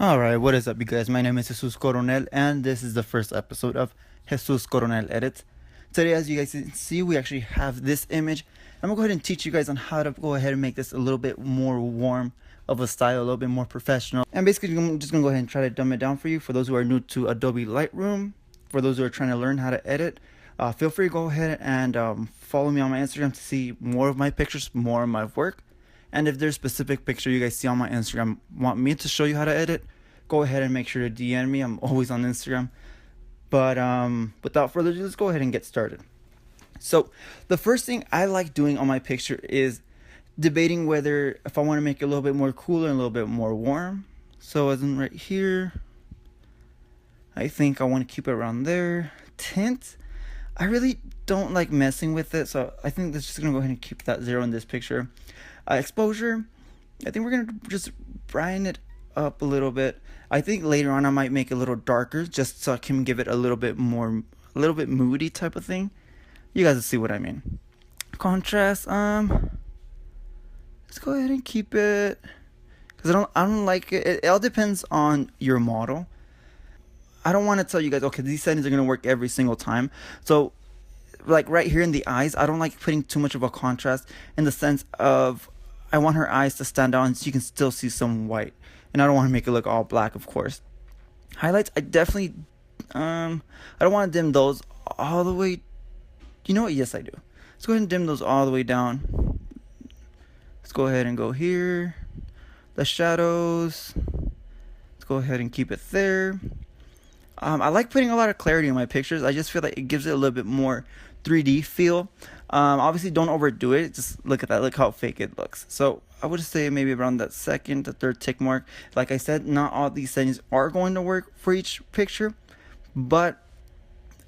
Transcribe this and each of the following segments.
Alright, what is up you guys? My name is Jesus Coronel and this is the first episode of Jesus Coronel Edits. Today, as you guys can see, we actually have this image. I'm going to go ahead and teach you guys on how to go ahead and make this a little bit more warm of a style, a little bit more professional. And basically, I'm just going to go ahead and try to dumb it down for you. For those who are new to Adobe Lightroom, for those who are trying to learn how to edit, feel free to go ahead and follow me on my Instagram to see more of my pictures, more of my work. And if there's a specific picture you guys see on my Instagram want me to show you how to edit, go ahead and make sure to DM me. I'm always on Instagram. But without further ado, let's go ahead and get started. So the first thing I like doing on my picture is debating whether if I want to make it a little bit more cooler and a little bit more warm. So as in right here, I think I want to keep it around there. Tint, I really don't like messing with it, so I think that's just gonna go ahead and keep that 0 in this picture. Exposure, I think we're gonna just brighten it up a little bit. I think later on I might make it a little darker just so I can give it a little bit more, a little bit moody type of thing. You guys will see what I mean. Contrast, let's go ahead and keep it, because I don't like it. It all depends on your model. I don't want to tell you guys, okay, these settings are gonna work every single time. So like right here in the eyes, I don't like putting too much of a contrast, in the sense of I want her eyes to stand out and so you can still see some white, and I don't want to make it look all black, of course. Highlights, I definitely I don't want to dim those all the way. You know what? Yes, I do. Let's go ahead and dim those all the way down. Let's go ahead and go here. The shadows, let's go ahead and keep it there. I like putting a lot of clarity in my pictures. I just feel like it gives it a little bit more 3D feel. Obviously, don't overdo it. Just look at that. Look how fake it looks. So I would say maybe around that second to third tick mark. Like I said, not all these settings are going to work for each picture, but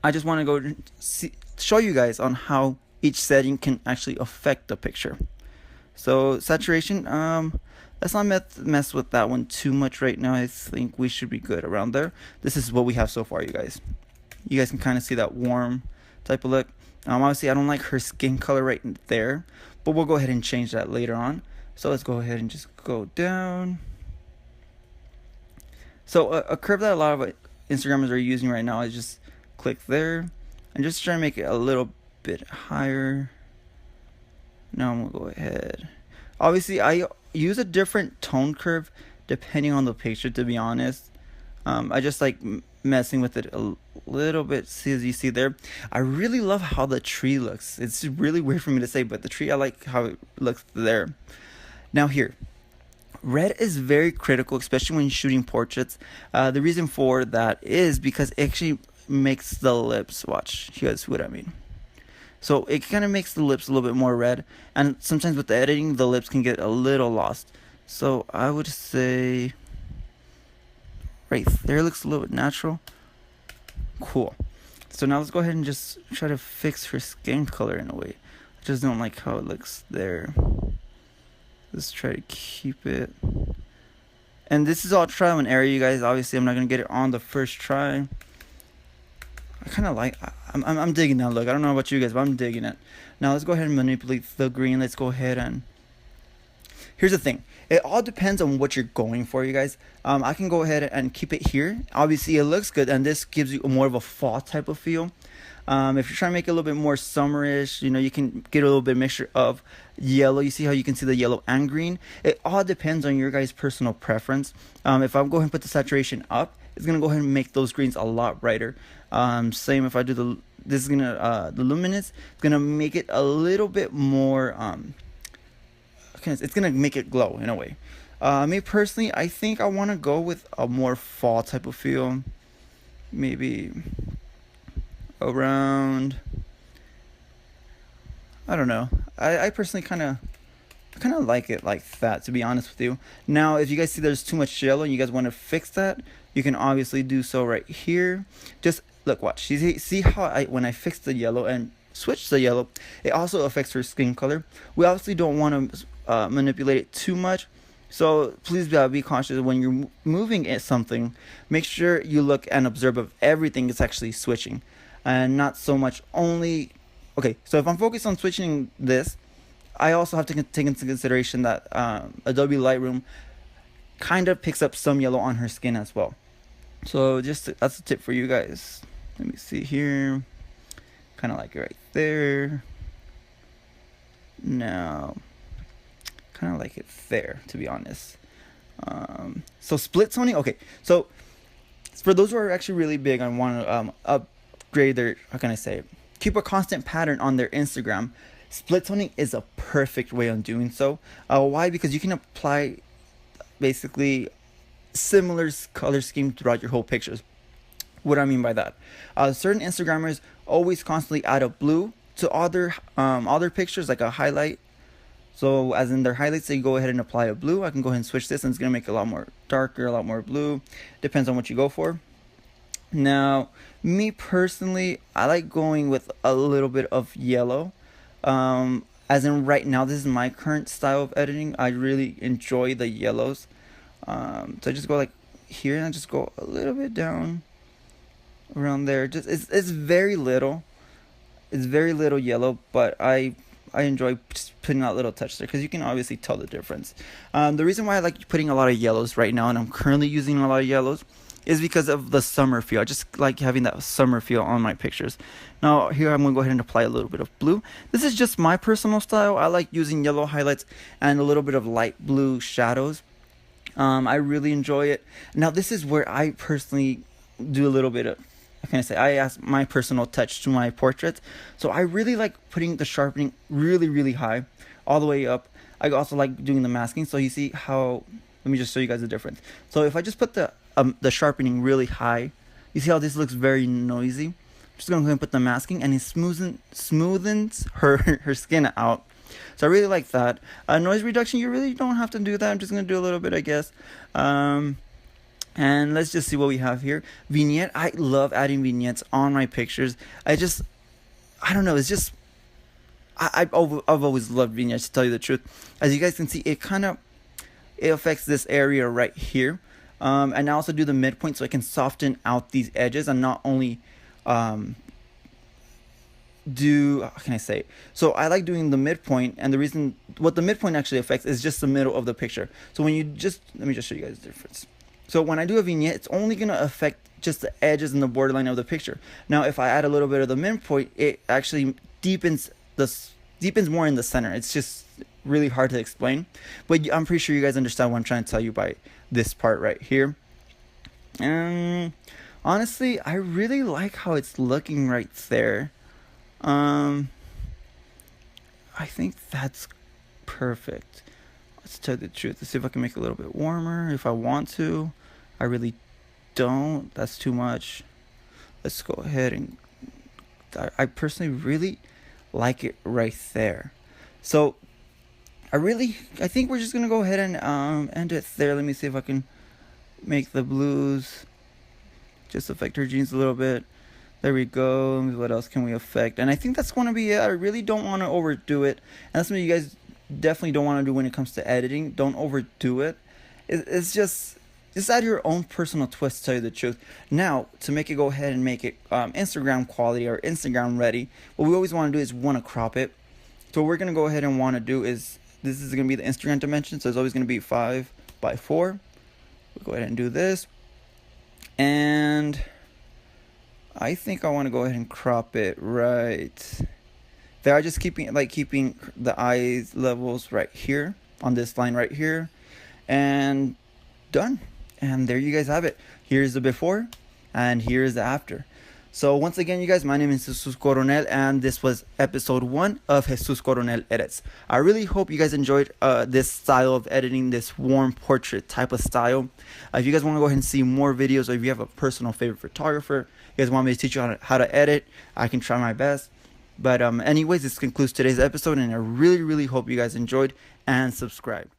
I just want to go show you guys on how each setting can actually affect the picture. So saturation, let's not mess with that one too much right now. I think we should be good around there. This is what we have so far, you guys. You guys can kind of see that warm type of look. Obviously, I don't like her skin color right there, but we'll go ahead and change that later on. So let's go ahead and just go down. So a curve that a lot of Instagrammers are using right now is just click there and just try to make it a little bit higher. Now I'm gonna go ahead. Obviously, I use a different tone curve depending on the picture, to be honest. I just like messing with it a little bit. See, as you see there, I really love how the tree looks. It's really weird for me to say, but the tree, I like how it looks there. Now here, red is very critical, especially when shooting portraits. The reason for that is because it actually makes the lips, watch, you guys see what I mean. So it kind of makes the lips a little bit more red, and sometimes with the editing, the lips can get a little lost. So I would say right there looks a little bit natural. Cool. So now let's go ahead and just try to fix her skin color in a way. I just don't like how it looks there. Let's try to keep it. And this is all trial and error, you guys. Obviously, I'm not going to get it on the first try. I kind of like, I'm digging that look. I don't know about you guys, but I'm digging it. Now let's go ahead and manipulate the green. Let's go ahead and, here's the thing. It all depends on what you're going for, you guys. I can go ahead and keep it here. Obviously, it looks good, and this gives you more of a fall type of feel. If you're trying to make it a little bit more summerish, you know, you can get a little bit mixture of yellow. You see how you can see the yellow and green? It all depends on your guys' personal preference. If I'm going to put the saturation up, it's going to go ahead and make those greens a lot brighter. Same if I do this is going to, the luminance, it's going to make it a little bit more, it's going to make it glow in a way. Me personally, I think I want to go with a more fall type of feel. Maybe around, I don't know. I personally kind of like it like that, to be honest with you. Now, if you guys see there's too much yellow and you guys want to fix that, you can obviously do so right here. Just look, watch. See how when I fix the yellow and switch the yellow, it also affects her skin color. We obviously don't want to manipulate it too much. So please be cautious when you're moving at something. Make sure you look and observe of everything it's actually switching, and not so much only. Okay, so if I'm focused on switching this, I also have to take into consideration that Adobe Lightroom kind of picks up some yellow on her skin as well. So that's a tip for you guys. Let me see here. Kind of like it right there. Now, kind of like it there, to be honest. So split toning. Okay, so for those who are actually really big and want to upgrade their, how can I say it? Keep a constant pattern on their Instagram. Split toning is a perfect way on doing so. Why? Because you can apply basically similar color scheme throughout your whole pictures. What do I mean by that? Certain Instagrammers always constantly add a blue to all their pictures, like a highlight. So as in their highlights, they go ahead and apply a blue. I can go ahead and switch this, and it's gonna make it a lot more darker, a lot more blue. Depends on what you go for. Now, me personally, I like going with a little bit of yellow. As in right now, this is my current style of editing. I really enjoy the yellows. So I just go like here, and I just go a little bit down around there. Just it's very little. It's very little yellow, but I enjoy just putting that little touch there because you can obviously tell the difference. The reason why I like putting a lot of yellows right now, and I'm currently using a lot of yellows, is because of the summer feel. I just like having that summer feel on my pictures. Now here I'm going to go ahead and apply a little bit of blue. This is just my personal style. I like using yellow highlights and a little bit of light blue shadows. I really enjoy it. Now this is where I personally do a little bit of, how can I say, I add my personal touch to my portraits. So I really like putting the sharpening really, really high, all the way up. I also like doing the masking. So you see how, let me just show you guys the difference. So if I just put the sharpening really high, you see how this looks very noisy. I'm just going to go ahead and put the masking, and it smoothens her skin out. So I really like that. Noise reduction, you really don't have to do that. I'm just going to do a little bit, I guess. And let's just see what we have here. Vignette. I love adding vignettes on my pictures. I don't know. It's just, I've always loved vignettes, to tell you the truth. As you guys can see, it affects this area right here. And I also do the midpoint so I can soften out these edges and not only how can I say? So I like doing the midpoint, and the reason what the midpoint actually affects is just the middle of the picture. So when you let me just show you guys the difference. So when I do a vignette, it's only going to affect just the edges and the borderline of the picture. Now if I add a little bit of the midpoint, it actually deepens more in the center. It's just really hard to explain, but I'm pretty sure you guys understand what I'm trying to tell you by this part right here. And honestly, I really like how it's looking right there. I think that's perfect. Let's tell the truth. Let's see if I can make it a little bit warmer if I want to. I really don't. That's too much. Let's go ahead and I personally really like it right there. So I think we're just gonna go ahead and end it there. Let me see if I can make the blues just affect her jeans a little bit. There we go. What else can we affect? And I think that's going to be it. I really don't want to overdo it. And that's what you guys definitely don't want to do when it comes to editing. Don't overdo it. It's just add your own personal twist, to tell you the truth. Now, to make it go ahead and make it Instagram quality or Instagram ready, what we always want to do is want to crop it. So what we're going to go ahead and want to do is, this is going to be the Instagram dimension. So it's always going to be 5 by 4. We'll go ahead and do this. And I think I want to go ahead and crop it right there. I just keeping the eye levels right here on this line right here, and done. And there you guys have it. Here's the before and here's the after. So once again, you guys, my name is Jesus Coronel, and this was episode 1 of Jesus Coronel Edits. I really hope you guys enjoyed this style of editing, this warm portrait type of style. If you guys want to go ahead and see more videos, or if you have a personal favorite photographer, you guys want me to teach you how to edit, I can try my best. But anyways, this concludes today's episode, and I really, really hope you guys enjoyed and subscribe.